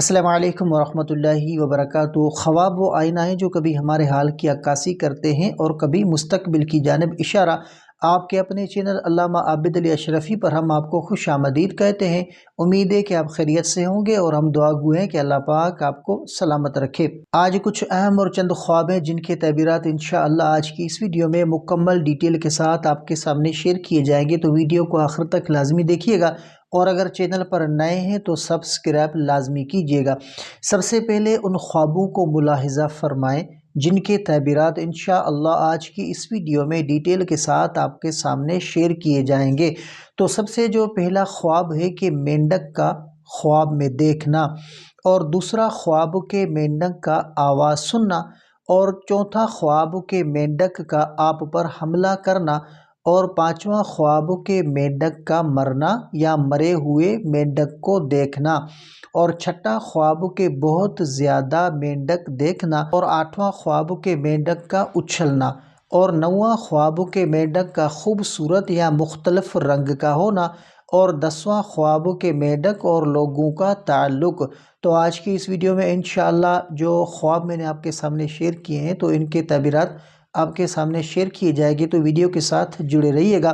السلام علیکم ورحمۃ اللہ وبرکاتہ۔ خواب وہ آئینہ ہیں جو کبھی ہمارے حال کی عکاسی کرتے ہیں اور کبھی مستقبل کی جانب اشارہ۔ آپ کے اپنے چینل علامہ عابد علی اشرفی پر ہم آپ کو خوش آمدید کہتے ہیں۔ امید ہے کہ آپ خیریت سے ہوں گے اور ہم دعا گو ہیں کہ اللہ پاک آپ کو سلامت رکھے۔ آج کچھ اہم اور چند خواب ہیں جن کے تعبیرات انشاءاللہ آج کی اس ویڈیو میں مکمل ڈیٹیل کے ساتھ آپ کے سامنے شیئر کیے جائیں گے، تو ویڈیو کو آخر تک لازمی دیکھیے گا، اور اگر چینل پر نئے ہیں تو سبسکرائب لازمی کیجیے گا۔ سب سے پہلے ان خوابوں کو ملاحظہ فرمائیں جن کے تعبیرات انشاءاللہ آج کی اس ویڈیو میں ڈیٹیل کے ساتھ آپ کے سامنے شیئر کیے جائیں گے۔ تو سب سے جو پہلا خواب ہے کہ مینڈک کا خواب میں دیکھنا، اور دوسرا خواب کے مینڈک کا آواز سننا، اور چوتھا خواب کے مینڈک کا آپ پر حملہ کرنا، اور پانچواں خواب کے مینڈک کا مرنا یا مرے ہوئے مینڈک کو دیکھنا، اور چھٹا خواب کے بہت زیادہ مینڈک دیکھنا، اور آٹھواں خواب کے مینڈک کا اچھلنا، اور نواں خواب کے مینڈک کا خوبصورت یا مختلف رنگ کا ہونا، اور 10واں خواب کے مینڈک اور لوگوں کا تعلق۔ تو آج کی اس ویڈیو میں انشاءاللہ جو خواب میں نے آپ کے سامنے شیئر کیے ہیں تو ان کے تعبیرات آپ کے سامنے شیئر کیے جائیں گے، تو ویڈیو کے ساتھ جڑے رہیے گا۔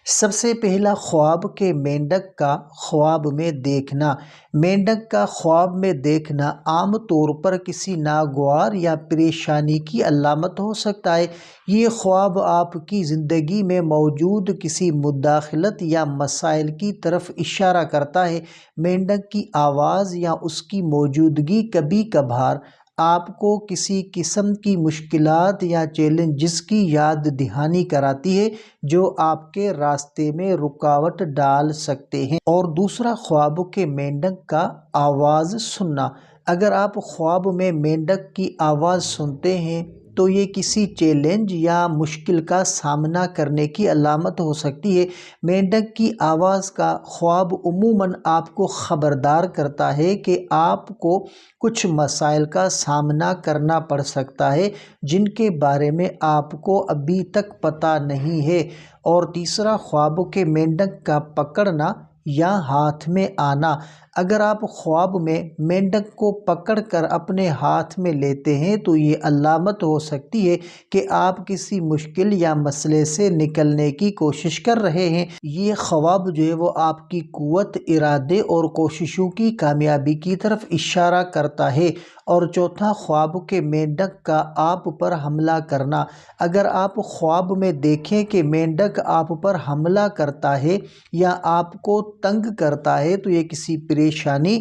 سب سے پہلا خواب کے مینڈک کا خواب میں دیکھنا۔ مینڈک کا خواب میں دیکھنا عام طور پر کسی ناگوار یا پریشانی کی علامت ہو سکتا ہے۔ یہ خواب آپ کی زندگی میں موجود کسی مداخلت یا مسائل کی طرف اشارہ کرتا ہے۔ مینڈک کی آواز یا اس کی موجودگی کبھی کبھار آپ کو کسی قسم کی مشکلات یا چیلنجز کی یاد دہانی کراتی ہے جو آپ کے راستے میں رکاوٹ ڈال سکتے ہیں۔ اور دوسرا خواب کے مینڈک کا آواز سننا۔ اگر آپ خواب میں مینڈک کی آواز سنتے ہیں تو یہ کسی چیلنج یا مشکل کا سامنا کرنے کی علامت ہو سکتی ہے۔ مینڈک کی آواز کا خواب عموماً آپ کو خبردار کرتا ہے کہ آپ کو کچھ مسائل کا سامنا کرنا پڑ سکتا ہے جن کے بارے میں آپ کو ابھی تک پتہ نہیں ہے۔ اور تیسرا خواب کے مینڈک کا پکڑنا یا ہاتھ میں آنا۔ اگر آپ خواب میں مینڈک کو پکڑ کر اپنے ہاتھ میں لیتے ہیں تو یہ علامت ہو سکتی ہے کہ آپ کسی مشکل یا مسئلے سے نکلنے کی کوشش کر رہے ہیں۔ یہ خواب جو ہے وہ آپ کی قوت ارادے اور کوششوں کی کامیابی کی طرف اشارہ کرتا ہے۔ اور چوتھا خواب کے مینڈک کا آپ پر حملہ کرنا۔ اگر آپ خواب میں دیکھیں کہ مینڈک آپ پر حملہ کرتا ہے یا آپ کو تنگ کرتا ہے تو یہ کسی پریشانی،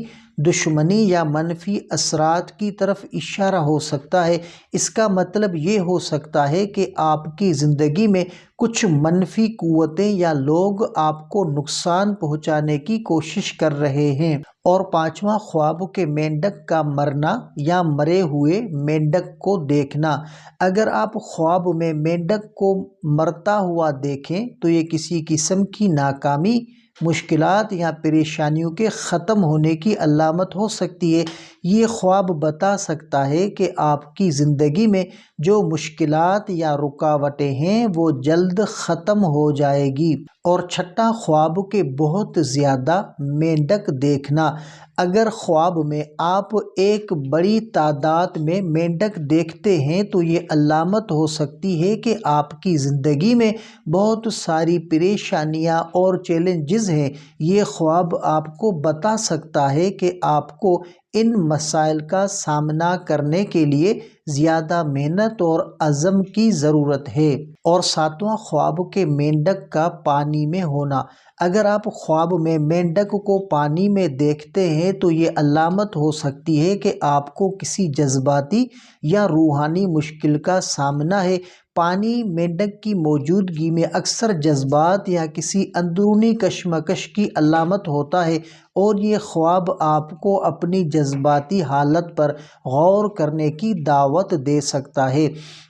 دشمنی یا منفی اثرات کی طرف اشارہ ہو سکتا ہے۔ اس کا مطلب یہ ہو سکتا ہے کہ آپ کی زندگی میں کچھ منفی قوتیں یا لوگ آپ کو نقصان پہنچانے کی کوشش کر رہے ہیں۔ اور پانچواں خواب کے مینڈک کا مرنا یا مرے ہوئے مینڈک کو دیکھنا۔ اگر آپ خواب میں مینڈک کو مرتا ہوا دیکھیں تو یہ کسی قسم کی ناکامی، مشکلات یا پریشانیوں کے ختم ہونے کی علامت ہو سکتی ہے۔ یہ خواب بتا سکتا ہے کہ آپ کی زندگی میں جو مشکلات یا رکاوٹیں ہیں وہ جلد ختم ہو جائے گی۔ اور چھٹا خواب کے بہت زیادہ مینڈک دیکھنا۔ اگر خواب میں آپ ایک بڑی تعداد میں مینڈک دیکھتے ہیں تو یہ علامت ہو سکتی ہے کہ آپ کی زندگی میں بہت ساری پریشانیاں اور چیلنجز ہیں۔ یہ خواب آپ کو بتا سکتا ہے کہ آپ کو ان مسائل کا سامنا کرنے کے لیے زیادہ محنت اور عزم کی ضرورت ہے۔ اور ساتواں خواب کے مینڈک کا پانی میں ہونا۔ اگر آپ خواب میں مینڈک کو پانی میں دیکھتے ہیں تو یہ علامت ہو سکتی ہے کہ آپ کو کسی جذباتی یا روحانی مشکل کا سامنا ہے۔ پانی مینڈک کی موجودگی میں اکثر جذبات یا کسی اندرونی کشمکش کی علامت ہوتا ہے، اور یہ خواب آپ کو اپنی جذباتی حالت پر غور کرنے کی دعوت دے سکتا ہے۔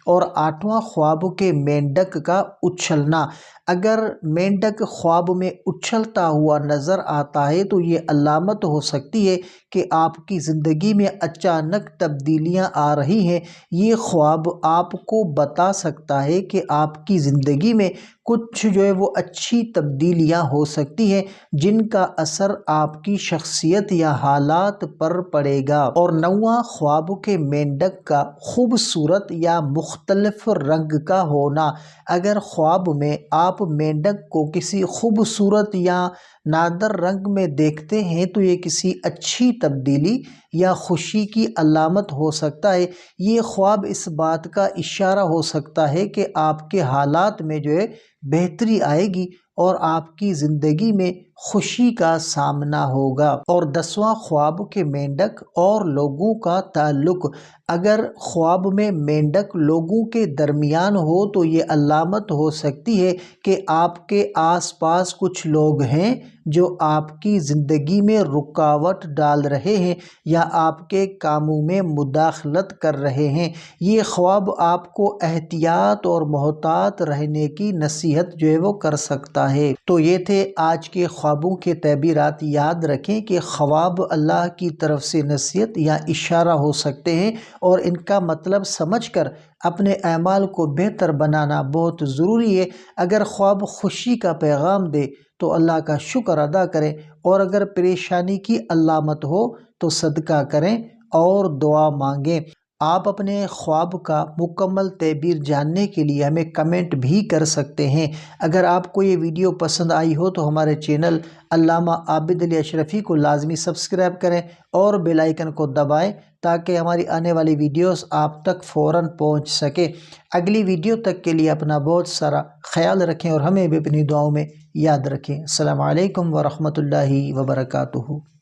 اور آٹھواں خواب کے مینڈک کا اچھلنا۔ اگر مینڈک خواب میں اچھلتا ہوا نظر آتا ہے تو یہ علامت ہو سکتی ہے کہ آپ کی زندگی میں اچانک تبدیلیاں آ رہی ہیں۔ یہ خواب آپ کو بتا سکتا ہے کہ آپ کی زندگی میں کچھ جو ہے وہ اچھی تبدیلیاں ہو سکتی ہیں جن کا اثر آپ کی شخصیت یا حالات پر پڑے گا۔ اور 9واں، خواب کے مینڈک کا خوبصورت یا مختلف رنگ کا ہونا۔ اگر خواب میں آپ مینڈک کو کسی خوبصورت یا نادر رنگ میں دیکھتے ہیں تو یہ کسی اچھی تبدیلی یا خوشی کی علامت ہو سکتا ہے۔ یہ خواب اس بات کا اشارہ ہو سکتا ہے کہ آپ کے حالات میں جو ہے بہتری آئے گی اور آپ کی زندگی میں خوشی کا سامنا ہوگا۔ اور 10واں، خواب کے مینڈک اور لوگوں کا تعلق۔ اگر خواب میں مینڈک لوگوں کے درمیان ہو تو یہ علامت ہو سکتی ہے کہ آپ کے آس پاس کچھ لوگ ہیں جو آپ کی زندگی میں رکاوٹ ڈال رہے ہیں یا آپ کے کاموں میں مداخلت کر رہے ہیں۔ یہ خواب آپ کو احتیاط اور محتاط رہنے کی نصیحت جو ہے وہ کر سکتا ہے۔ تو یہ تھے آج کے خوابوں کے تعبیرات۔ یاد رکھیں کہ خواب اللہ کی طرف سے نصیحت یا اشارہ ہو سکتے ہیں اور ان کا مطلب سمجھ کر اپنے اعمال کو بہتر بنانا بہت ضروری ہے۔ اگر خواب خوشی کا پیغام دے تو اللہ کا شکر ادا کریں، اور اگر پریشانی کی علامت ہو تو صدقہ کریں اور دعا مانگیں۔ آپ اپنے خواب کا مکمل تعبیر جاننے کے لیے ہمیں کمنٹ بھی کر سکتے ہیں۔ اگر آپ کو یہ ویڈیو پسند آئی ہو تو ہمارے چینل علامہ عابد علی اشرفی کو لازمی سبسکرائب کریں اور بیل آئیکن کو دبائیں تاکہ ہماری آنے والی ویڈیوز آپ تک فوراً پہنچ سکے۔ اگلی ویڈیو تک کے لیے اپنا بہت سارا خیال رکھیں اور ہمیں بھی اپنی دعاؤں میں یاد رکھیں۔ السلام علیکم ورحمۃ اللہ وبرکاتہ۔